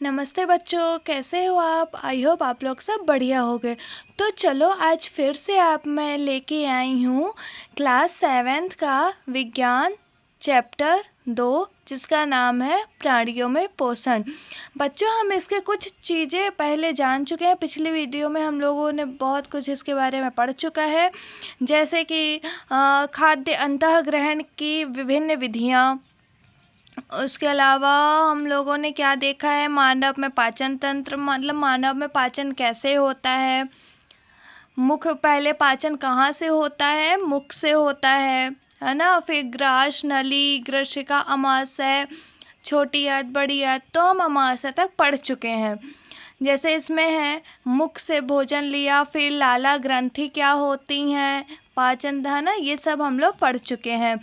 नमस्ते बच्चों, कैसे हो आप? आई होप आप लोग सब बढ़िया होंगे। तो चलो आज फिर से मैं लेके आई हूँ क्लास 7th का विज्ञान चैप्टर 2, जिसका नाम है प्राणियों में पोषण। बच्चों, हम इसके कुछ चीज़ें पहले जान चुके हैं। पिछली वीडियो में हम लोगों ने बहुत कुछ इसके बारे में पढ़ चुका है, जैसे कि खाद्य अंतःग्रहण की विभिन्न विधियाँ। उसके अलावा हम लोगों ने क्या देखा है, मानव में पाचन तंत्र, मतलब मानव में पाचन कैसे होता है। मुख, पहले पाचन कहाँ से होता है? मुख से होता है ना। फिर ग्रास, नली, ग्रसिका, अमाशय, छोटी आंत, बड़ी आंत, तो हम अमाशय तक पढ़ चुके हैं। जैसे इसमें है मुख से भोजन लिया, फिर लाला ग्रंथि क्या होती हैं, पाचन, है ना, ये सब हम लोग पढ़ चुके हैं।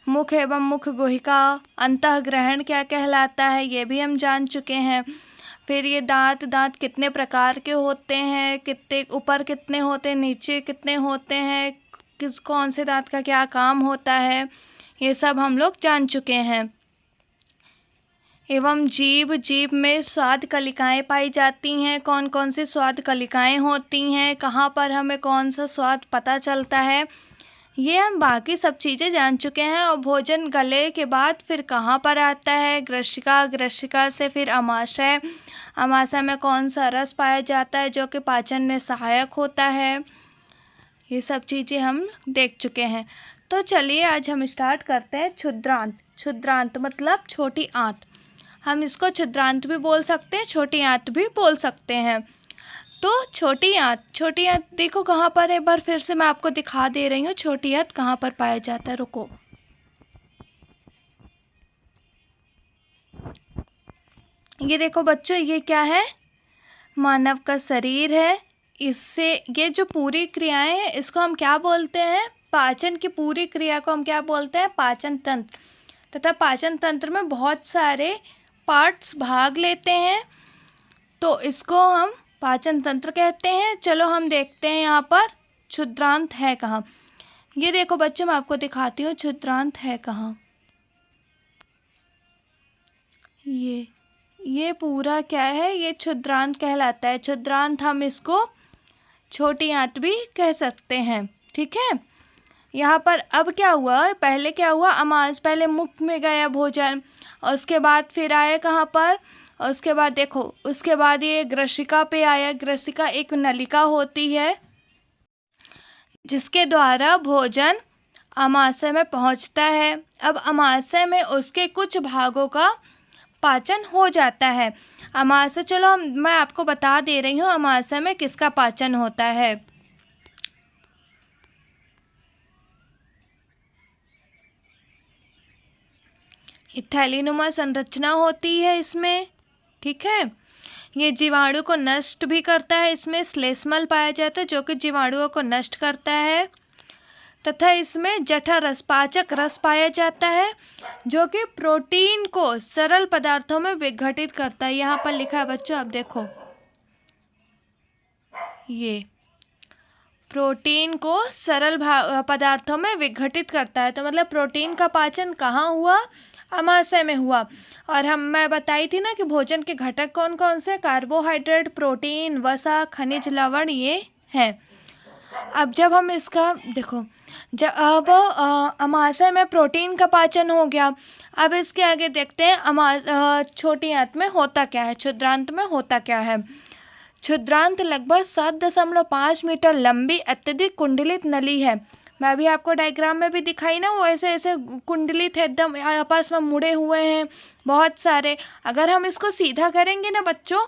मुख एवं मुख गुहिका, अंतःग्रहण क्या कहलाता है, ये भी हम जान चुके हैं। फिर ये दांत कितने प्रकार के होते हैं, कितने ऊपर कितने होते हैं, नीचे कितने होते हैं, कौन से दांत का क्या काम होता है, ये सब हम लोग जान चुके हैं। एवं जीभ में स्वाद कलिकाएं पाई जाती हैं। कौन कौन सी स्वाद कलिकाएं होती हैं, कहाँ पर हमें कौन सा स्वाद पता चलता है, ये हम बाकी सब चीज़ें जान चुके हैं। और भोजन गले के बाद फिर कहाँ पर आता है? ग्रसिका से फिर अमाशय, अमाशय में कौन सा रस पाया जाता है जो कि पाचन में सहायक होता है। ये सब चीज़ें हम देख चुके हैं। तो चलिए आज हम स्टार्ट करते हैं। क्षुद्रांत मतलब छोटी आंत। हम इसको क्षुद्रांत भी बोल सकते हैं, छोटी आंत भी बोल सकते हैं। तो छोटी आंत देखो कहाँ पर है। एक बार फिर से मैं आपको दिखा दे रही हूँ छोटी आंत कहाँ पर पाया जाता है। रुको, ये देखो बच्चों, ये क्या है? मानव का शरीर है। इससे ये जो पूरी क्रियाएं हैं, इसको हम क्या बोलते हैं? पाचन की पूरी क्रिया को हम क्या बोलते हैं? पाचन तंत्र। तथा पाचन तंत्र में बहुत सारे पार्ट्स भाग लेते हैं, तो इसको हम पाचन तंत्र कहते हैं। चलो हम देखते हैं यहाँ पर क्षुद्रांत है कहाँ। ये देखो बच्चों, मैं आपको दिखाती हूँ क्षुद्रांत है कहाँ। ये पूरा क्या है? ये क्षुद्रांत कहलाता है। क्षुद्रांत हम इसको छोटी आंत भी कह सकते हैं, ठीक है। यहाँ पर अब क्या हुआ, पहले क्या हुआ? पहले मुख में गया भोजन, और उसके बाद फिर आया कहाँ पर? और उसके बाद देखो, उसके बाद ये ग्रसिका पे आया। ग्रसिका एक नलिका होती है जिसके द्वारा भोजन अमाशय में पहुँचता है। अब अमाशय में उसके कुछ भागों का पाचन हो जाता है। अमाशय, चलो मैं आपको बता दे रही हूँ अमाशय में किसका पाचन होता है। ये थैलीनुमा संरचना होती है इसमें, ठीक है। ये जीवाणु को नष्ट भी करता है। इसमें श्लेष्मल पाया जाता है जो कि जीवाणुओं को नष्ट करता है। तथा इसमें जठर रस, पाचक रस पाया जाता है जो कि प्रोटीन को सरल पदार्थों में विघटित करता है। यहाँ पर लिखा है बच्चों, आप देखो, ये प्रोटीन को सरल पदार्थों में विघटित करता है। तो मतलब प्रोटीन का पाचन कहाँ हुआ? अमाशय में हुआ। और मैं बताई थी ना कि भोजन के घटक कौन कौन से? कार्बोहाइड्रेट, प्रोटीन, वसा, खनिज, लवण, ये हैं। अब जब हम इसका देखो, जब अब अमाशय में प्रोटीन का पाचन हो गया, अब इसके आगे देखते हैं छोटी आंत में होता क्या है, क्षुद्रांत में होता क्या है। क्षुद्रांत लगभग 7.5 मीटर लंबी अत्यधिक कुंडलित नली है। मैं भी आपको डायग्राम में भी दिखाई ना, वो ऐसे ऐसे कुंडलित है, एकदम आपस में मुड़े हुए हैं बहुत सारे। अगर हम इसको सीधा करेंगे ना बच्चों,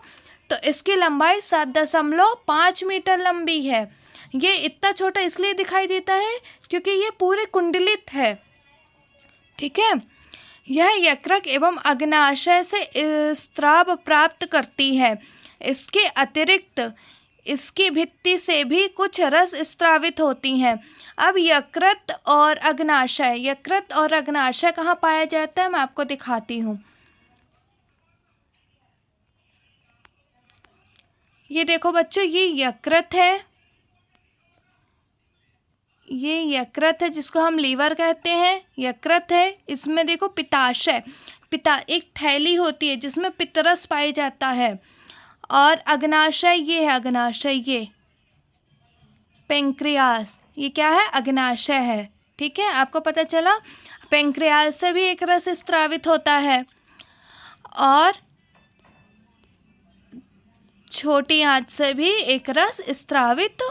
तो इसकी लंबाई 7.5 मीटर लंबी है। ये इतना छोटा इसलिए दिखाई देता है क्योंकि ये पूरे कुंडलित है, ठीक है। यह यकृत एवं अग्नाशय से स्राव प्राप्त करती है। इसके अतिरिक्त इसकी भित्ति से भी कुछ रस स्रावित होती हैं। अब यकृत और अग्नाशय कहाँ पाया जाता है, मैं आपको दिखाती हूँ। ये देखो बच्चों, ये यकृत है, ये यकृत है जिसको हम लीवर कहते हैं, यकृत है। इसमें देखो पित्ताशय, एक थैली होती है जिसमें पित्तरस पाया जाता है। और अग्नाशय ये है, अग्नाशय ये पेंक्रियास, ये क्या है, अग्नाशय है। ठीक है, आपको पता चला। पेंक्रियास से भी एक रस स्त्रावित होता है और छोटी आंत से भी एक रस स्त्रावित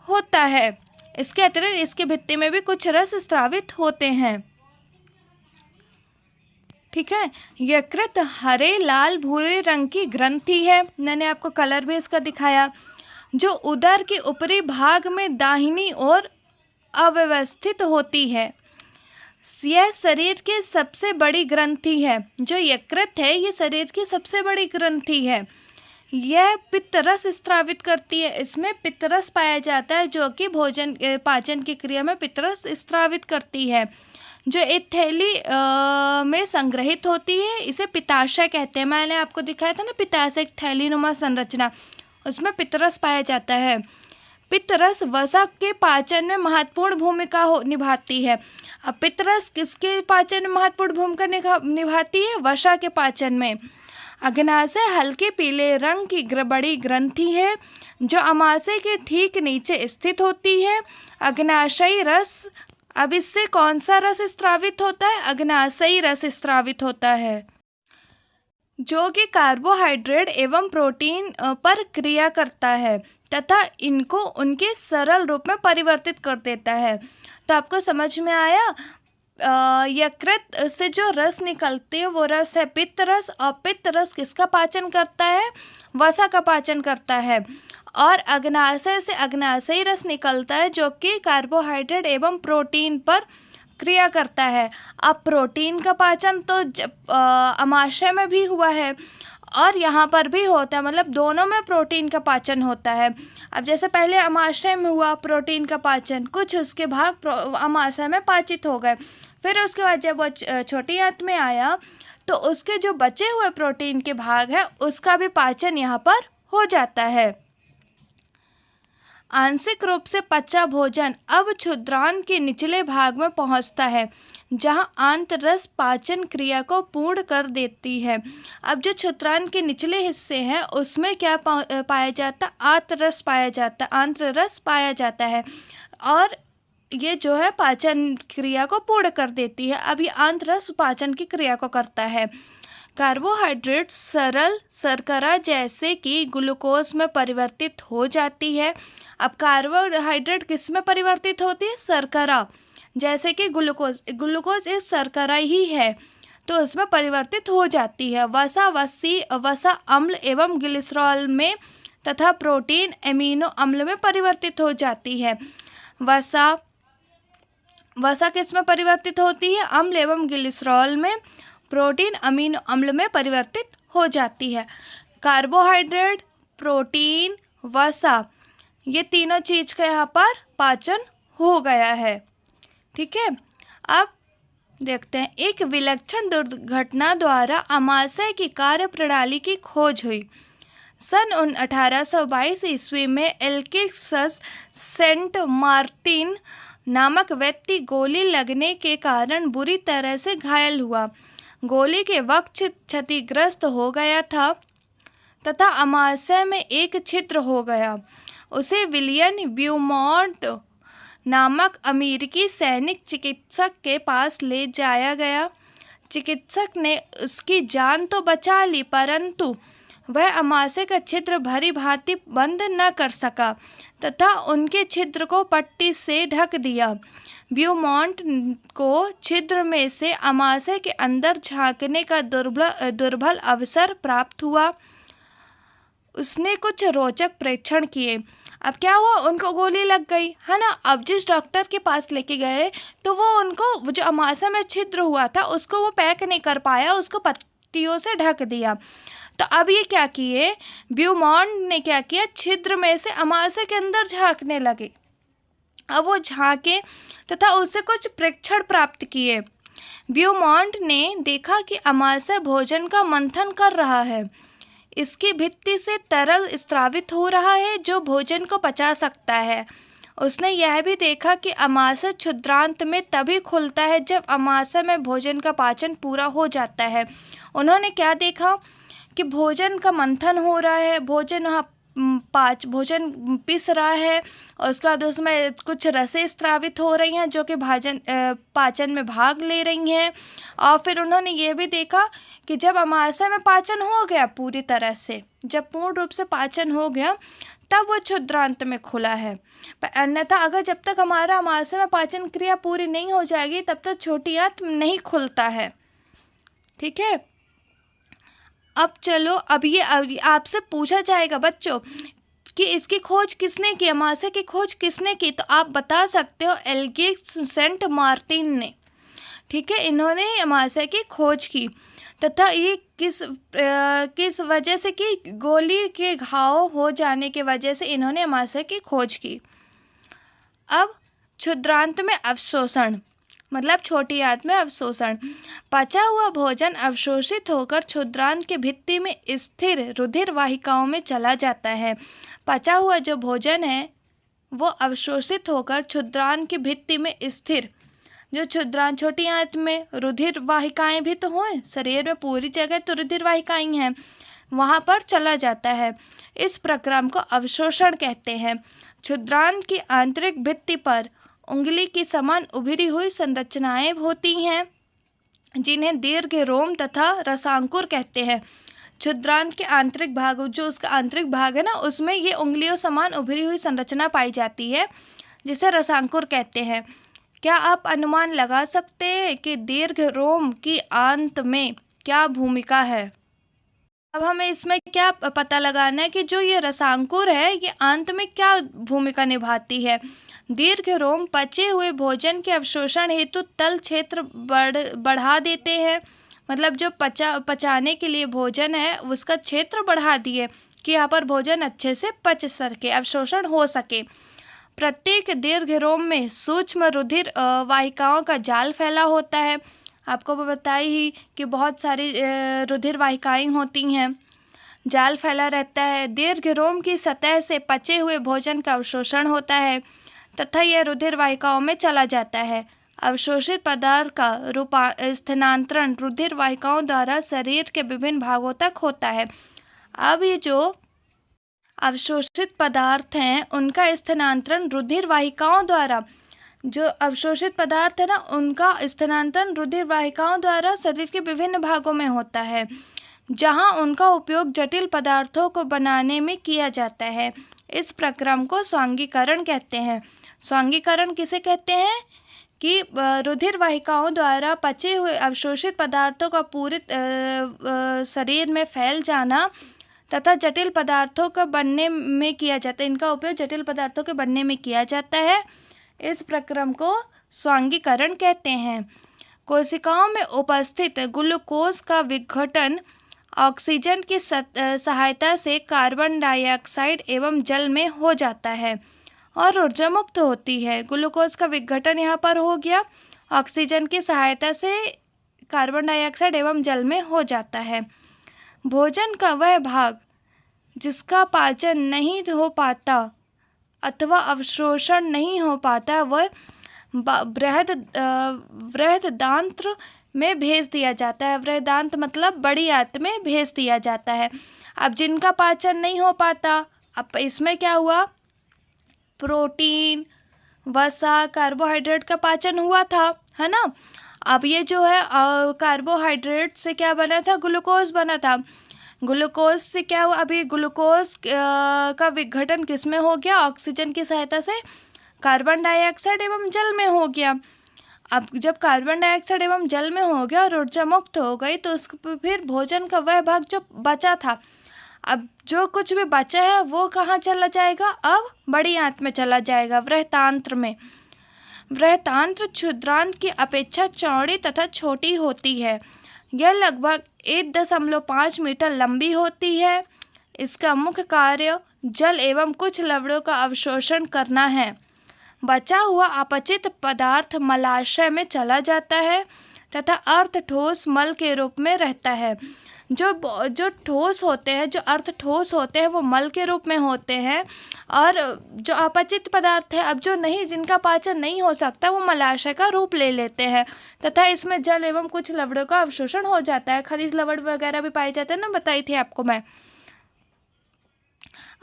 होता है। इसके अतिरिक्त इसकी भित्ति में भी कुछ रस स्त्रावित होते हैं। ठीक है, यकृत हरे लाल भूरे रंग की ग्रंथि है, मैंने आपको कलर भी इसका दिखाया, जो उदर के ऊपरी भाग में दाहिनी ओर अव्यवस्थित होती है। यह शरीर की सबसे बड़ी ग्रंथि है। जो यकृत है ये शरीर की सबसे बड़ी ग्रंथि है। यह पित्तरस स्त्रावित करती है, इसमें पित्तरस पाया जाता है जो कि भोजन पाचन की क्रिया में पित्तरस स्त्रावित करती है, जो एक थैली में संग्रहित होती है। इसे पित्ताशय कहते हैं। मैंने आपको दिखाया था ना, पित्ताशय एक थैली नुमा संरचना, उसमें पित्तरस पाया जाता है। पित्तरस वसा के पाचन में महत्वपूर्ण भूमिका निभाती है। अब पित्तरस किसके पाचन में महत्वपूर्ण भूमिका निभाती है? वसा के पाचन में। अग्नाशय हल्के पीले रंग की बड़ी ग्रंथि है जो अमाशय के ठीक नीचे स्थित होती है। अग्नाशयी रस, अब इससे कौन सा रस स्त्रावित होता है? अग्नाशयी रस स्त्रावित होता है, जो कि कार्बोहाइड्रेट एवं प्रोटीन पर क्रिया करता है तथा इनको उनके सरल रूप में परिवर्तित कर देता है। तो आपको समझ में आया, यकृत से जो रस निकलते हैं वो रस है पित्तरस, और पित्तरस किसका पाचन करता है? वसा का पाचन करता है। और अग्नाशय से अग्नाशयी रस निकलता है जो कि कार्बोहाइड्रेट एवं प्रोटीन पर क्रिया करता है। अब प्रोटीन का पाचन तो अमाशय में भी हुआ है और यहाँ पर भी होता है, मतलब दोनों में प्रोटीन का पाचन होता है। अब जैसे पहले अमाशय में हुआ प्रोटीन का पाचन, कुछ उसके भाग अमाशय में पाचित हो गए, फिर उसके बाद जब वो छोटी आंत में आया तो उसके जो बचे हुए प्रोटीन के भाग है उसका भी पाचन यहाँ पर हो जाता है। आंशिक रूप से पचा भोजन अब क्षुद्रांत के निचले भाग में पहुंचता है, जहां आंतरस पाचन क्रिया को पूर्ण कर देती है। अब जो क्षुद्रांत के निचले हिस्से हैं उसमें क्या पाया जाता है? आंतरस पाया जाता है, आंतरस पाया जाता है, और ये जो है पाचन क्रिया को पूर्ण कर देती है। अब ये आंतरस पाचन की क्रिया को करता है। कार्बोहाइड्रेट सरल शर्करा जैसे कि ग्लूकोज में परिवर्तित हो जाती है। अब कार्बोहाइड्रेट किस में परिवर्तित होती है? शर्करा, जैसे कि ग्लूकोज एक शर्करा ही है तो उसमें परिवर्तित हो जाती है। वसा अम्ल एवं ग्लिसरॉल में तथा प्रोटीन एमिनो अम्ल में परिवर्तित हो जाती है। वसा किस में परिवर्तित होती है? अम्ल एवं ग्लिसरॉल में। प्रोटीन अमीनो अम्ल में परिवर्तित हो जाती है। कार्बोहाइड्रेट, प्रोटीन, वसा, ये तीनों चीज़ का यहाँ पर पाचन हो गया है। ठीक है, अब देखते हैं, एक विलक्षण दुर्घटना द्वारा अमाशय की कार्य प्रणाली की खोज हुई। सन 1822 ईस्वी में एल्किसस सेंट मार्टिन नामक व्यक्ति गोली लगने के कारण बुरी तरह से घायल हुआ। गोली के वक्त क्षतिग्रस्त हो गया था तथा अमाशय में एक छिद्र हो गया। उसे विलियम ब्यूमॉन्ट नामक अमेरिकी सैनिक चिकित्सक के पास ले जाया गया। चिकित्सक ने उसकी जान तो बचा ली, परंतु वह अमाशय का छिद्र भली भांति बंद न कर सका तथा उनके छिद्र को पट्टी से ढक दिया। ब्यूमॉन्ट को छिद्र में से अमाशय के अंदर झांकने का दुर्बल अवसर प्राप्त हुआ। उसने कुछ रोचक परीक्षण किए। अब क्या हुआ? उनको गोली लग गई है ना। अब जिस डॉक्टर के पास लेके गए तो वो उनको जो अमाशय में छिद्र हुआ था उसको वो पैक नहीं कर पाया, उसको पट्टियों से ढक दिया। तो अब ये क्या किए, ब्यूमॉन्ट ने क्या किया, छिद्र में से अमाशय के अंदर झांकने लगे। अब वो झांके तथा उससे कुछ परीक्षण प्राप्त किए। ब्यूमॉन्ट ने देखा कि अमाशय भोजन का मंथन कर रहा है। इसकी भित्ति से तरल स्रावित हो रहा है जो भोजन को पचा सकता है। उसने यह भी देखा कि अमाशय क्षुद्रांत में तभी खुलता है जब अमाशय में भोजन का पाचन पूरा हो जाता है। उन्होंने क्या देखा कि भोजन का मंथन हो रहा है, भोजन भोजन पिस रहा है और उसके बाद उसमें कुछ रसें स्रावित हो रही हैं जो कि पाचन में भाग ले रही हैं। और फिर उन्होंने ये भी देखा कि जब अमाशय में पाचन हो गया पूरी तरह से, जब पूर्ण रूप से पाचन हो गया, तब वो क्षुद्रांत में खुला है। पर अन्यथा अगर जब तक हमारा अमाशय में पाचन क्रिया पूरी नहीं हो जाएगी तब तक छोटी आंत नहीं खुलता है। ठीक है। अब चलो, अब ये आपसे पूछा जाएगा बच्चों कि इसकी खोज किसने की, अमाशय की खोज किसने की, तो आप बता सकते हो एल्गिस सेंट मार्टिन ने। ठीक है, इन्होंने अमाशय की खोज की तथा ये किस वजह से की, गोली के घाव हो जाने की वजह से इन्होंने अमाशय की खोज की। अब क्षुद्रांत में अवशोषण, मतलब छोटी आंत में अवशोषण। पचा हुआ भोजन अवशोषित होकर क्षुद्रांत की भित्ति में स्थिर रुधिर वाहिकाओं में चला जाता है। पचा हुआ जो भोजन है वो अवशोषित होकर क्षुद्रांत की भित्ति में स्थिर, जो क्षुद्रांत छोटी आंत में रुधिर वाहिकाएं भी तो हों, शरीर में पूरी जगह तो रुधिर वाहिकाएं हैं, वहाँ पर चला जाता है। इस प्रक्रम को अवशोषण कहते हैं। क्षुद्रांत की आंतरिक भित्ति पर उंगली की समान उभरी हुई संरचनाएं होती हैं जिन्हें दीर्घ रोम तथा रसांकुर कहते हैं। क्षुद्रांत के आंतरिक भाग, जो उसका आंतरिक भाग है ना, उसमें ये उंगलियों समान उभरी हुई संरचना पाई जाती है जिसे रसांकुर कहते हैं। क्या आप अनुमान लगा सकते हैं कि दीर्घ रोम की आंत में क्या भूमिका है? अब हमें इसमें क्या पता लगाना है कि जो ये रसांकुर है ये आंत में क्या भूमिका निभाती है। दीर्घ रोम पचे हुए भोजन के अवशोषण हेतु तल क्षेत्र बढ़ा देते हैं, मतलब जो पचाने के लिए भोजन है उसका क्षेत्र बढ़ा दिए कि यहाँ पर भोजन अच्छे से पच सके, अवशोषण हो सके। प्रत्येक दीर्घ रोम में सूक्ष्म रुधिर वाहिकाओं का जाल फैला होता है। आपको बताई ही कि बहुत सारी रुधिर वाहिकाएं होती हैं, जाल फैला रहता है। दीर्घ रोम की सतह से पचे हुए भोजन का अवशोषण होता है तथा यह रुधिर वाहिकाओं में चला जाता है। अवशोषित पदार्थ का स्थानांतरण रुधिर वाहिकाओं द्वारा शरीर के विभिन्न भागों तक होता है। अब ये जो अवशोषित पदार्थ हैं उनका स्थानांतरण रुधिर वाहिकाओं द्वारा, जो अवशोषित पदार्थ है ना, उनका स्थानांतरण रुधिर वाहिकाओं द्वारा शरीर के विभिन्न भागों में होता है जहां उनका उपयोग जटिल पदार्थों को बनाने में किया जाता है। इस प्रक्रम को स्वांगीकरण कहते हैं। स्वांगीकरण किसे कहते हैं कि रुधिर वाहिकाओं द्वारा पचे हुए अवशोषित पदार्थों का पूरे शरीर में फैल जाना तथा जटिल पदार्थों का बनने में किया जाता है। इनका उपयोग जटिल पदार्थों के बनने में किया जाता है। इस प्रक्रम को स्वांगीकरण कहते हैं। कोशिकाओं में उपस्थित ग्लूकोज का विघटन ऑक्सीजन की सहायता से कार्बन डाइऑक्साइड एवं जल में हो जाता है और ऊर्जा मुक्त होती है। ग्लूकोज का विघटन यहाँ पर हो गया, ऑक्सीजन की सहायता से कार्बन डाइऑक्साइड एवं जल में हो जाता है। भोजन का वह भाग जिसका पाचन नहीं हो पाता अथवा अवशोषण नहीं हो पाता वह बृहदान्त्र में भेज दिया जाता है। बृहदान्त्र मतलब बड़ी आंत में भेज दिया जाता है। अब जिनका पाचन नहीं हो पाता, अब इसमें क्या हुआ, प्रोटीन, वसा, कार्बोहाइड्रेट का पाचन हुआ था, है ना। अब ये जो है कार्बोहाइड्रेट से क्या बना था, ग्लूकोज बना था। ग्लूकोज से क्या हुआ, अभी ग्लूकोज का विघटन किस में हो गया, ऑक्सीजन की सहायता से कार्बन डाइऑक्साइड एवं जल में हो गया। अब जब कार्बन डाइऑक्साइड एवं जल में हो गया और ऊर्जा मुक्त हो गई तो फिर भोजन का वह भाग जो बचा था, अब जो कुछ भी बचा है वो कहाँ चला जाएगा, अब बड़ी आंत में चला जाएगा, वृहतांत्र में। वृहतांत्र क्षुद्रांत की अपेक्षा चौड़ी तथा छोटी होती है। यह लगभग 1.5 मीटर लंबी होती है। इसका मुख्य कार्य जल एवं कुछ लवणों का अवशोषण करना है। बचा हुआ अपचित पदार्थ मलाशय में चला जाता है तथा अर्ध ठोस मल के रूप में रहता है। जो ठोस होते हैं, जो अर्ध ठोस होते हैं, वो मल के रूप में होते हैं, और जो अपचित पदार्थ है, अब जो नहीं, जिनका पाचन नहीं हो सकता, वो मलाशय का रूप ले लेते हैं तथा इसमें जल एवं कुछ लवणों का अवशोषण हो जाता है। खनिज लवण वगैरह भी पाए जाते हैं ना, बताई थी आपको मैं।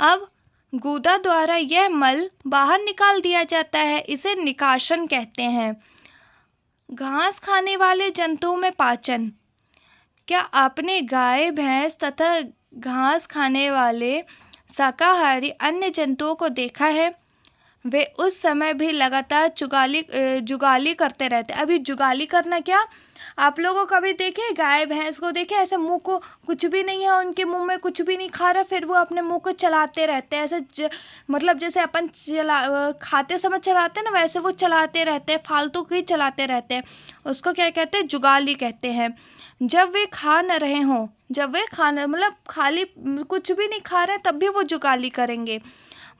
अब गुदा द्वारा यह मल बाहर निकाल दिया जाता है, इसे निकाशन कहते हैं। घास खाने वाले जंतुओं में पाचन। क्या आपने गाय, भैंस तथा घास खाने वाले शाकाहारी अन्य जंतुओं को देखा है? वे उस समय भी लगातार जुगाली करते रहते। अभी जुगाली करना क्या, आप लोगों को कभी देखे गाय भैंस को देखे ऐसे मुंह को कुछ भी नहीं है, उनके मुंह में कुछ भी नहीं खा रहा, फिर वो अपने मुंह को चलाते रहते हैं ऐसे मतलब जैसे अपन खाते समय चलाते हैं ना, वैसे वो चलाते रहते हैं, फालतू ही चलाते रहते हैं। उसको क्या कहते हैं? जुगाली कहते हैं। जब वे खा न रहे हों, जब वे खाना मतलब खाली कुछ भी नहीं खा रहे, तब भी वो जुगाली करेंगे।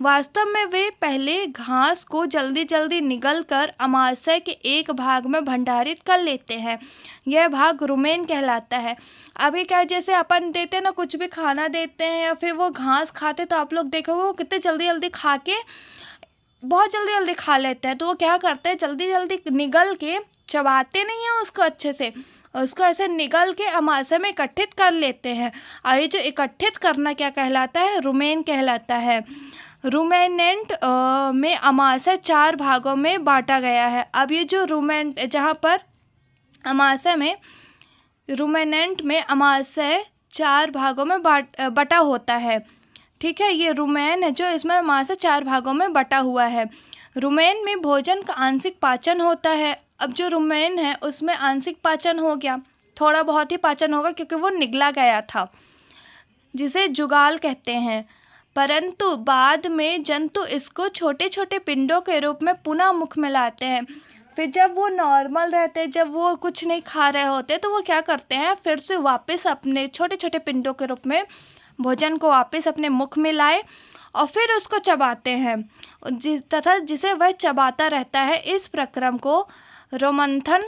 वास्तव में वे पहले घास को जल्दी जल्दी निगल कर अमाशय के एक भाग में भंडारित कर लेते हैं। यह भाग रुमेन कहलाता है। अभी क्या, जैसे अपन देते हैं ना, कुछ भी खाना देते हैं या फिर वो घास खाते, तो आप लोग देखोगे वो कितने जल्दी जल्दी खा के, बहुत जल्दी जल्दी खा लेते हैं। तो वो क्या करते हैं, जल्दी जल्दी निगल के, चबाते नहीं हैं उसको अच्छे से, उसको ऐसे निगल के अमाशय में इकट्ठित कर लेते हैं। और ये जो इकट्ठित करना क्या कहलाता है? रुमेन कहलाता है। रूमेनेंट में अमाशय 4 भागों में बांटा गया है। अब ये जो जहाँ पर अमाशय में, रूमेनेंट में अमाशय 4 भागों में बटा होता है। ठीक है, ये रुमेन है जो इसमें अमाशय 4 भागों में बटा हुआ है। रुमेन में भोजन का आंशिक पाचन होता है। अब जो रुमेन है उसमें आंशिक पाचन हो गया, थोड़ा बहुत ही पाचन होगा क्योंकि वो निगला गया था, जिसे जुगाल कहते हैं। परंतु बाद में जंतु इसको छोटे छोटे पिंडों के रूप में पुनः मुख में लाते हैं। फिर जब वो नॉर्मल रहते हैं, जब वो कुछ नहीं खा रहे होते, तो वो क्या करते हैं, फिर से वापस अपने छोटे छोटे पिंडों के रूप में भोजन को वापस अपने मुख में लाए और फिर उसको चबाते हैं, तथा जिसे वह चबाता रहता है। इस प्रक्रम को रोमंथन,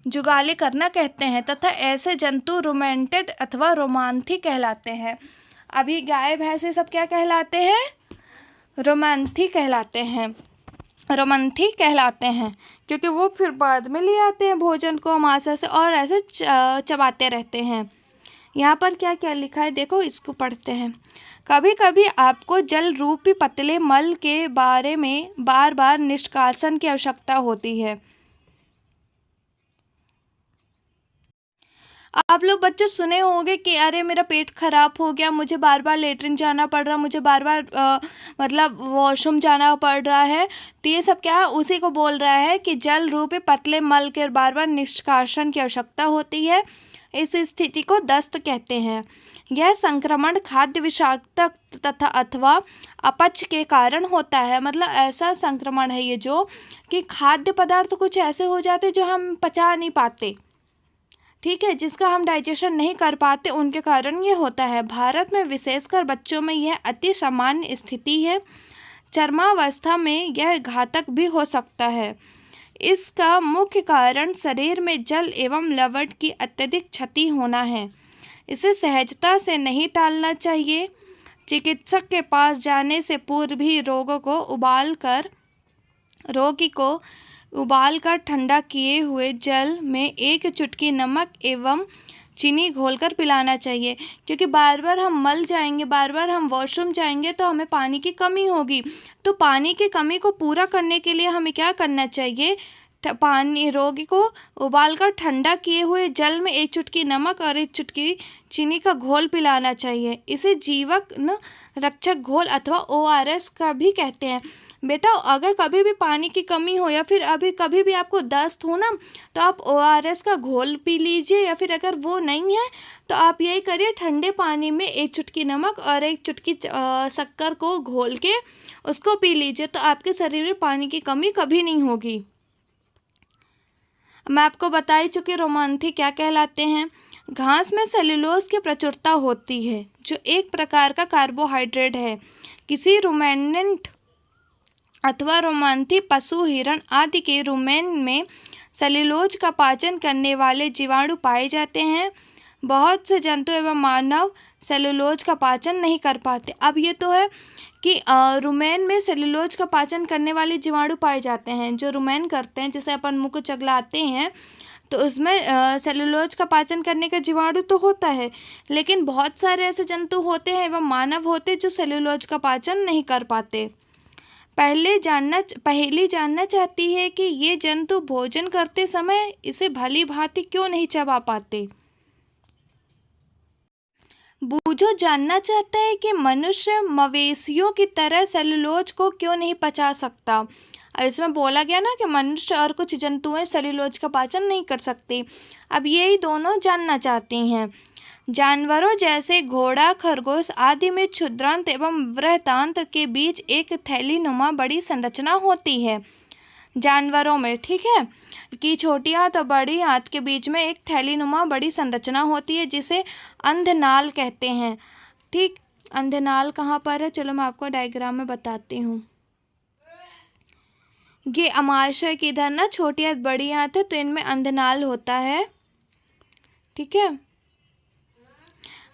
जुगाली करना कहते हैं तथा ऐसे जंतु रोमेंटेड अथवा रोमांथी कहलाते हैं। अभी गाय भैंस ये सब क्या कहलाते हैं? रोमांथी कहलाते हैं, रोमंथी कहलाते हैं, क्योंकि वो फिर बाद में ले आते हैं भोजन को अमाशय से और ऐसे चबाते रहते हैं। यहाँ पर क्या क्या लिखा है देखो, इसको पढ़ते हैं। कभी कभी आपको जल रूपी पतले मल के बारे में बार बार निष्कासन की आवश्यकता होती है। आप लोग बच्चों सुने होंगे कि अरे मेरा पेट खराब हो गया, मुझे बार बार लेटरिन जाना पड़ रहा, मुझे बार बार मतलब वॉशरूम जाना पड़ रहा है। तो ये सब क्या है, उसी को बोल रहा है कि जल रूपी पतले मल के बार बार निष्कासन की आवश्यकता होती है। इस स्थिति को दस्त कहते हैं। यह संक्रमण खाद्य विषाक्तता तथा अथवा अपच के कारण होता है। मतलब ऐसा संक्रमण है ये जो कि खाद्य पदार्थ कुछ ऐसे हो जाते जो हम पचा नहीं पाते, ठीक है, जिसका हम डाइजेशन नहीं कर पाते, उनके कारण ये होता है। भारत में विशेषकर बच्चों में यह अति सामान्य स्थिति है। चरमावस्था में यह घातक भी हो सकता है। इसका मुख्य कारण शरीर में जल एवं लवण की अत्यधिक क्षति होना है। इसे सहजता से नहीं टालना चाहिए। चिकित्सक के पास जाने से पूर्व ही रोगी को उबालकर ठंडा किए हुए जल में 1 चुटकी नमक एवं चीनी घोलकर पिलाना चाहिए, क्योंकि बार बार हम मल जाएंगे, बार बार हम वॉशरूम जाएंगे तो हमें पानी की कमी होगी। तो पानी की कमी को पूरा करने के लिए हमें क्या करना चाहिए, रोगी को उबालकर ठंडा किए हुए जल में 1 चुटकी नमक और 1 चुटकी चीनी का घोल पिलाना चाहिए। इसे जीवन रक्षक घोल अथवा ORS का भी कहते हैं। बेटा अगर कभी भी पानी की कमी हो या फिर अभी कभी भी आपको दस्त हो ना, तो आप ORS का घोल पी लीजिए, या फिर अगर वो नहीं है तो आप यही करिए, ठंडे पानी में 1 चुटकी नमक और 1 चुटकी शक्कर को घोल के उसको पी लीजिए, तो आपके शरीर में पानी की कमी कभी नहीं होगी। मैं आपको बता ही चुकी रोमांथी क्या कहलाते हैं। घास में सेल्यूलोज की प्रचुरता होती है, जो एक प्रकार का कार्बोहाइड्रेट है। किसी रुमेनेंट अथवा रोमांथी पशु, हिरण आदि के रुमेन में सेल्यूलोज का पाचन करने वाले जीवाणु पाए जाते हैं। बहुत से जंतु एवं मानव सेल्यूलोज का पाचन नहीं कर पाते। अब ये तो है कि रुमेन में सेल्यूलोज का पाचन करने वाले जीवाणु पाए जाते हैं। जो रुमेन करते हैं, जैसे अपन मुंह को चगलाते हैं, तो उसमें सेल्यूलोज का पाचन करने का जीवाणु तो होता है, लेकिन बहुत सारे ऐसे जंतु होते हैं एवं मानव होते हैं जो सेल्यूलोज का पाचन नहीं कर पाते। पहली जानना चाहती है कि ये जंतु भोजन करते समय इसे भली भांति क्यों नहीं चबा पाते। बूझो जानना चाहता है कि मनुष्य मवेशियों की तरह सेल्यूलोज को क्यों नहीं पचा सकता। अब इसमें बोला गया ना कि मनुष्य और कुछ जंतुएं सेल्यूलोज का पाचन नहीं कर सकती। अब यही दोनों जानना चाहती हैं। जानवरों जैसे घोड़ा, खरगोश आदि में क्षुद्रांत एवं वृहतांत्र के बीच एक थैलीनुमा बड़ी संरचना होती है। जानवरों में, ठीक है, कि छोटी आंत और बड़ी आंत के बीच में एक थैलीनुमा बड़ी संरचना होती है जिसे अंधनाल कहते हैं। ठीक, अंधनाल कहाँ पर है, चलो मैं आपको डायग्राम में बताती हूँ। ये अमाशय की इधर ना छोटी आंत बड़ी आंत है, तो इनमें अंधनाल होता है। ठीक है,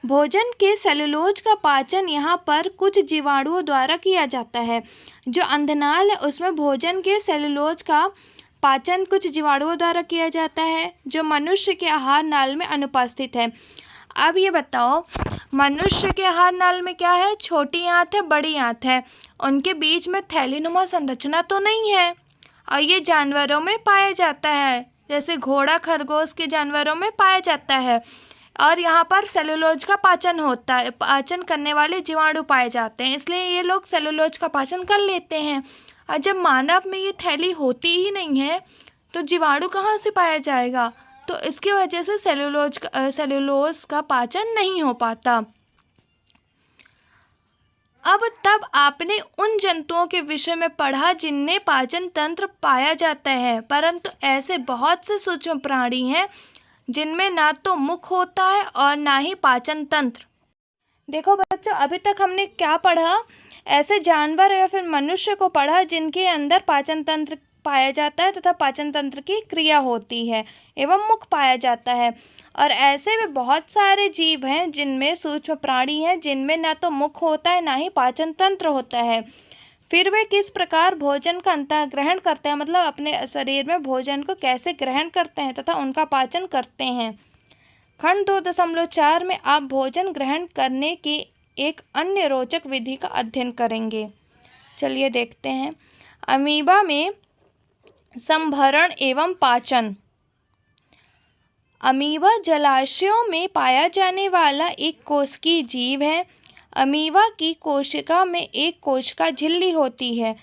भोजन के सेल्यूलोज का पाचन यहाँ पर कुछ जीवाणुओं द्वारा किया जाता है। जो अंधनाल है उसमें भोजन के सेल्यूलोज का पाचन कुछ जीवाणुओं द्वारा किया जाता है जो मनुष्य के आहार नाल में अनुपस्थित है। अब ये बताओ, मनुष्य के आहार नाल में क्या है, छोटी आंत है, बड़ी आंत है, उनके बीच में थैलीनुमा संरचना तो नहीं है, और ये जानवरों में पाया जाता है, जैसे घोड़ा, खरगोश के जानवरों में पाया जाता है। और यहाँ पर सेल्यूलोज का पाचन होता है, पाचन करने वाले जीवाणु पाए जाते हैं, इसलिए ये लोग सेल्यूलोज का पाचन कर लेते हैं। और जब मानव में ये थैली होती ही नहीं है तो जीवाणु कहाँ से पाया जाएगा, तो इसकी वजह से सेल्यूलोज का पाचन नहीं हो पाता। अब तब आपने उन जंतुओं के विषय में पढ़ा जिनमें पाचन तंत्र पाया जाता है, परंतु ऐसे बहुत से सूक्ष्म प्राणी हैं जिनमें ना तो मुख होता है और ना ही पाचन तंत्र। देखो बच्चों, अभी तक हमने क्या पढ़ा, ऐसे जानवर या फिर मनुष्य को पढ़ा जिनके अंदर पाचन तंत्र पाया जाता है तथा पाचन तंत्र की क्रिया होती है एवं मुख पाया जाता है। और ऐसे में बहुत सारे जीव हैं जिनमें सूक्ष्म प्राणी हैं जिनमें ना तो मुख होता है ना ही पाचन तंत्र होता है। फिर वे किस प्रकार भोजन का अंतःग्रहण करते हैं, मतलब अपने शरीर में भोजन को कैसे ग्रहण करते हैं तथा उनका पाचन करते हैं। खंड 2.4 में आप भोजन ग्रहण करने की एक अन्य रोचक विधि का अध्ययन करेंगे। चलिए देखते हैं। अमीबा में संभरण एवं पाचन। अमीबा जलाशयों में पाया जाने वाला एक कोशिकीय जीव है। अमीबा की कोशिका में एक कोशिका झिल्ली होती है।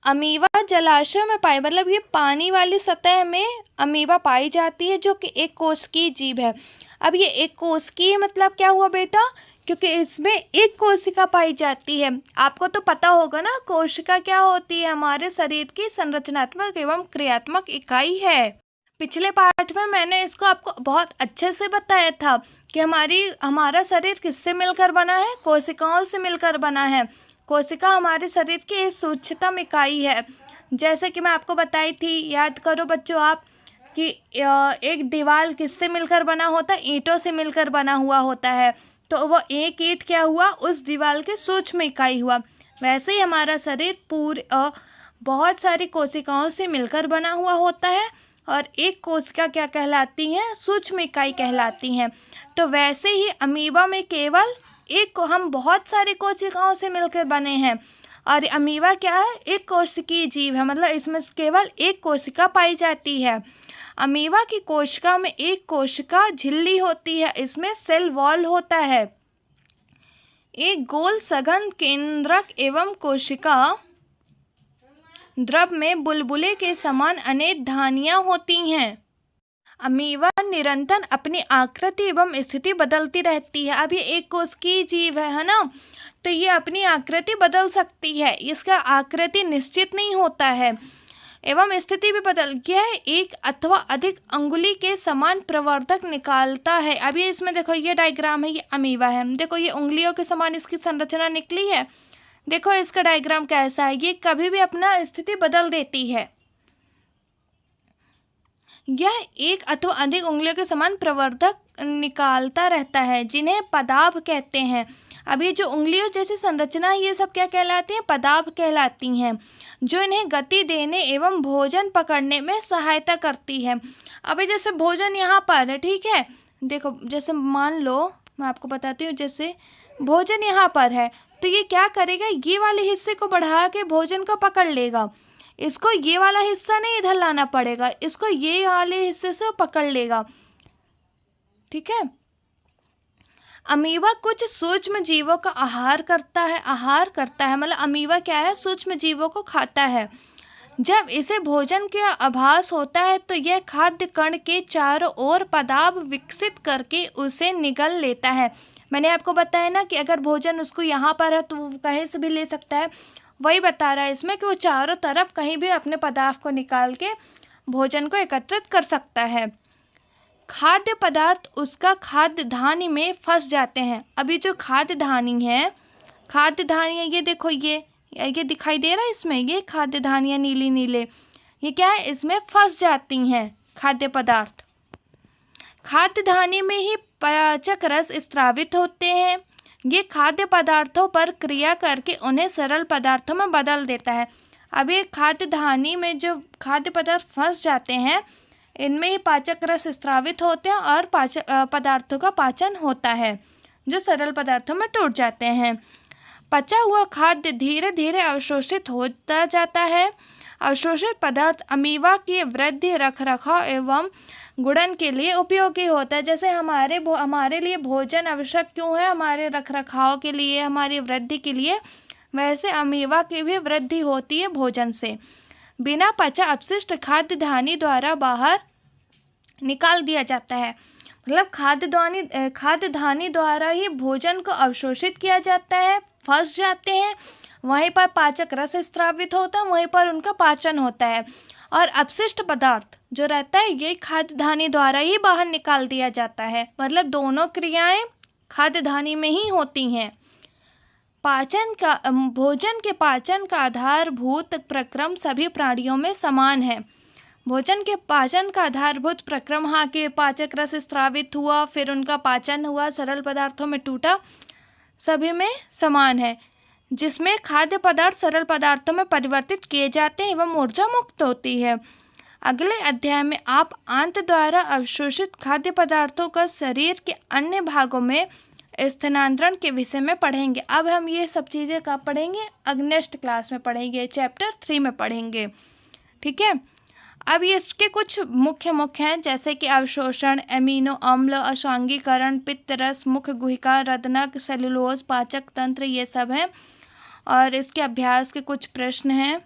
अमीबा जलाशयों में पाए, मतलब ये पानी वाली सतह में अमीबा पाई जाती है जो कि एक कोशिकीय जीव है। अब ये एक कोशिकीय मतलब क्या हुआ बेटा, क्योंकि इसमें एक कोशिका पाई जाती है। आपको तो पता होगा ना कोशिका क्या होती है, हमारे शरीर की संरचनात्मक एवं क्रियात्मक इकाई है। पिछले पाठ में मैंने इसको आपको बहुत अच्छे से बताया था कि हमारा शरीर किससे मिलकर बना है, कोशिकाओं से मिलकर बना है। कोशिका हमारे शरीर की एक सूक्ष्मतम इकाई है। जैसे कि मैं आपको बताई थी, याद करो बच्चों आप, कि एक दीवार किससे मिलकर बना होता है, ईंटों से मिलकर बना हुआ होता है, तो वो एक ईंट क्या हुआ, उस दीवार की सूक्ष्म इकाई हुआ। वैसे ही हमारा शरीर पूरे बहुत सारी कोशिकाओं से मिलकर बना हुआ होता है, और एक कोशिका क्या कहलाती हैं, सूक्ष्म इकाई कहलाती हैं। तो वैसे ही अमीबा में केवल एक को हम बहुत सारी कोशिकाओं से मिलकर बने हैं, और अमीबा क्या है, एक कोशिकीय जीव है, मतलब इसमें केवल एक कोशिका पाई जाती है। अमीबा की कोशिका में एक कोशिका झिल्ली होती है, इसमें सेल वॉल होता है। एक गोल सघन केंद्रक एवं कोशिका द्रव में बुलबुले के समान अनेक धानियां होती हैं। अमीबा निरंतर अपनी आकृति एवं स्थिति बदलती रहती है। अब ये एक कोशिकीय जीव है ना, तो ये अपनी आकृति बदल सकती है, इसका आकृति निश्चित नहीं होता है एवं स्थिति भी बदल गया है। एक अथवा अधिक अंगुली के समान प्रवर्धक निकालता है। अब ये इसमें देखो, ये डायग्राम है, ये अमीबा है, देखो ये उंगलियों के समान इसकी संरचना निकली है। देखो इसका डायग्राम कैसा है, ये कभी भी अपना स्थिति बदल देती है। यह एक अथवा अधिक उंगलियों के समान प्रवर्धक निकालता रहता है, जिन्हें पदाभ कहते हैं। अब ये जो उंगलियों जैसी संरचना है, ये सब क्या कहलाती हैं? पदाभ कहलाती हैं, जो इन्हें गति देने एवं भोजन पकड़ने में सहायता करती है। अभी जैसे भोजन यहाँ पर है, ठीक है, देखो जैसे मान लो मैं आपको बताती हूँ, जैसे भोजन यहाँ पर है तो ये क्या करेगा, ये वाले हिस्से को बढ़ा के भोजन को पकड़ लेगा। इसको ये वाला हिस्सा नहीं इधर लाना पड़ेगा, इसको ये वाले हिस्से से पकड़ लेगा, ठीक है। अमीबा कुछ सूक्ष्म जीवों का आहार करता है, मतलब अमीबा क्या है, सूक्ष्म जीवों को खाता है। जब इसे भोजन का आभास होता है तो यह खाद्य कण के चारों ओर पदार्थ विकसित करके उसे निगल लेता है। मैंने आपको बताया ना कि अगर भोजन उसको यहाँ पर है तो वो कहीं से भी ले सकता है, वही बता रहा है इसमें कि वो चारों तरफ कहीं भी अपने पदार्थ को निकाल के भोजन को एकत्रित कर सकता है। खाद्य पदार्थ उसका खाद्य धानी में फंस जाते हैं। अभी जो खाद्य धानी है, ये देखो, ये दिखाई दे रहा है इसमें, ये खाद्य धानियाँ नीली नीले, ये क्या है, इसमें फंस जाती हैं खाद्य पदार्थ। खाद्य धानी में ही पाचक रस स्रावित होते हैं। ये खाद्य पदार्थों पर क्रिया करके उन्हें सरल पदार्थों में बदल देता है। अब ये खाद्य धानी में जो खाद्य पदार्थ फंस जाते हैं, इनमें ही पाचक रस स्रावित होते हैं और पदार्थों का पाचन होता है, जो सरल पदार्थों में टूट जाते हैं। पचा हुआ खाद्य धीरे धीरे अवशोषित होता जाता है। अवशोषित पदार्थ अमीबा की वृद्धि, रखरखाव एवं गुणन के लिए उपयोगी होता है। जैसे हमारे लिए भोजन आवश्यक क्यों है, हमारे रखरखाव के लिए, हमारी वृद्धि के लिए, वैसे अमीबा की भी वृद्धि होती है भोजन से। बिना पचा अपशिष्ट खाद्य धानी द्वारा बाहर निकाल दिया जाता है। मतलब खाद्य धानी द्वारा ही भोजन को अवशोषित किया जाता है, फंस जाते हैं, वहीं पर पाचक रस स्रावित होता है, वहीं पर उनका पाचन होता है। और अपशिष्ट पदार्थ जो रहता है, ये खाद्य धानी द्वारा ही बाहर निकाल दिया जाता है। मतलब दोनों क्रियाएं खाद्य धानी में ही होती हैं। भोजन के पाचन का आधारभूत प्रक्रम सभी प्राणियों में समान है। भोजन के पाचन का आधारभूत प्रक्रम, हाँ, के पाचक रस स्रावित हुआ, फिर उनका पाचन हुआ, सरल पदार्थों में टूटा, सभी में समान है, जिसमें खाद्य पदार्थ सरल पदार्थों में परिवर्तित किए जाते हैं एवं ऊर्जा मुक्त होती है। अगले अध्याय में आप आंत द्वारा अवशोषित खाद्य पदार्थों का शरीर के अन्य भागों में स्थानांतरण के विषय में पढ़ेंगे। अब हम ये सब चीज़ें कब पढ़ेंगे, नेक्स्ट क्लास में पढ़ेंगे, चैप्टर 3 में पढ़ेंगे, ठीक है। अब ये इसके कुछ मुख्य हैं, जैसे कि अवशोषण, एमिनो अम्ल, अश्वांगीकरण, पित्त रस, मुख्य गुहिका, रदनक, सेलुलोज, पाचक तंत्र, ये सब हैं। और इसके अभ्यास के कुछ प्रश्न हैं,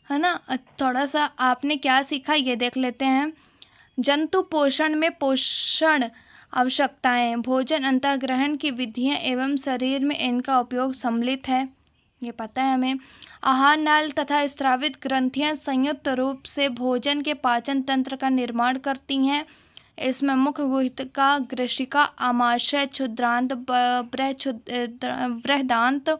है ना। थोड़ा सा आपने क्या सीखा ये देख लेते हैं। जंतु पोषण में पोषण आवश्यकताएं, भोजन अंतःग्रहण की विधियां एवं शरीर में इनका उपयोग सम्मिलित है, ये पता है हमें। आहार नाल तथा स्रावित ग्रंथियां संयुक्त रूप से भोजन के पाचन तंत्र का निर्माण करती हैं। इसमें मुख्य गुहिका, ग्रसिका, आमाशय, क्षुद्रांत, बृहदांत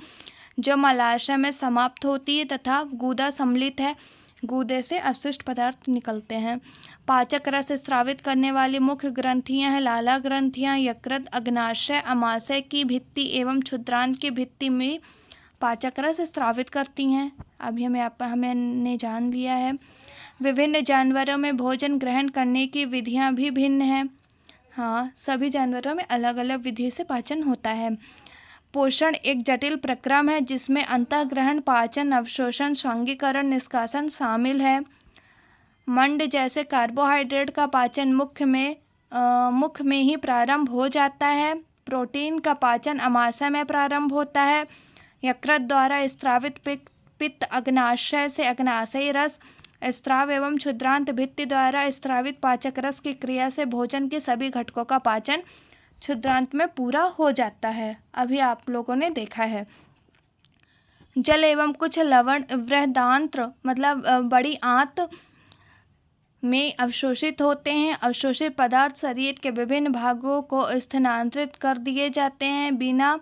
जो मलाशय में समाप्त होती है, तथा गूदा सम्मिलित है। गूदे से अवशिष्ट पदार्थ निकलते हैं। पाचक रस स्रावित करने वाली मुख्य ग्रंथियां हैं लाला ग्रंथियां, यकृत, अग्नाशय, आमाशय की भित्ति एवं क्षुद्रांत की भित्ति में पाचक रस स्रावित करती हैं। अभी हमने जान लिया है। विभिन्न जानवरों में भोजन ग्रहण करने की विधियां भी भिन्न हैं। हाँ, सभी जानवरों में अलग अलग विधि से पाचन होता है। पोषण एक जटिल प्रक्रम है जिसमें अंतःग्रहण, पाचन, अवशोषण, स्वांगीकरण, निष्कासन शामिल है। मंड जैसे कार्बोहाइड्रेट का पाचन मुख में ही प्रारंभ हो जाता है। प्रोटीन का पाचन आमाशय में प्रारंभ होता है। यकृत द्वारा स्रावित पित्त, अग्नाशय से अग्नाशयी रस स्राव एवं क्षुद्रांत भित्ति द्वारा स्रावित पाचक रस की क्रिया से भोजन के सभी घटकों का पाचन क्षुद्रांत में पूरा हो जाता है। अभी आप लोगों ने देखा है। जल एवं कुछ लवण बृहदांत्र मतलब बड़ी आंत में अवशोषित होते हैं। अवशोषित पदार्थ शरीर के विभिन्न भागों को स्थानांतरित कर दिए जाते हैं। बिना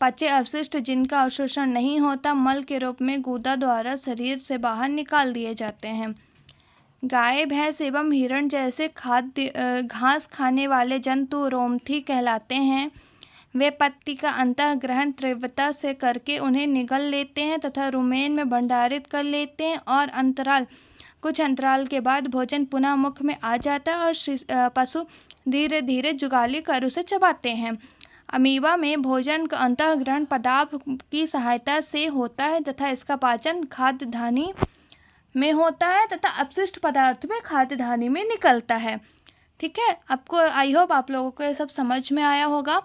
पचे अवशिष्ट जिनका अवशोषण नहीं होता, मल के रूप में गूदा द्वारा शरीर से बाहर निकाल दिए जाते हैं। गाय, भैंस एवं हिरण जैसे घास खाने वाले जंतु रोमथी कहलाते हैं। वे पत्ती का अंतःग्रहण तीव्रता से करके उन्हें निगल लेते हैं तथा रुमेन में भंडारित कर लेते हैं और कुछ अंतराल के बाद भोजन पुनः मुख में आ जाता है और पशु धीरे धीरे जुगाली कर उसे चबाते हैं। अमीबा में भोजन का अंतःग्रहण पदार्थ की सहायता से होता है तथा इसका पाचन खाद्य धानी में होता है तथा अपशिष्ट पदार्थ में खाद्य धानी में निकलता है। ठीक है, आपको आई होप आप लोगों को ये सब समझ में आया होगा।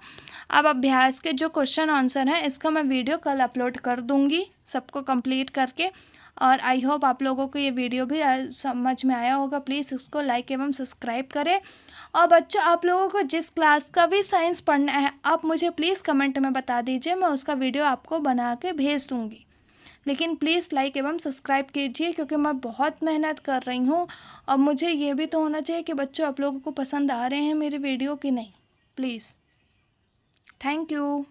अब अभ्यास के जो क्वेश्चन आंसर हैं इसका मैं वीडियो कल अपलोड कर दूंगी सबको कंप्लीट करके, और आई होप आप लोगों को ये वीडियो भी समझ में आया होगा। प्लीज़ इसको लाइक एवं सब्सक्राइब करें। और बच्चों, आप लोगों को जिस क्लास का भी साइंस पढ़ना है आप मुझे प्लीज़ कमेंट में बता दीजिए, मैं उसका वीडियो आपको बना के भेज दूँगी। लेकिन प्लीज़ लाइक एवं सब्सक्राइब कीजिए क्योंकि मैं बहुत मेहनत कर रही हूँ और मुझे ये भी तो होना चाहिए कि बच्चों आप लोगों को पसंद आ रहे हैं मेरे वीडियो कि नहीं। Please, thank you.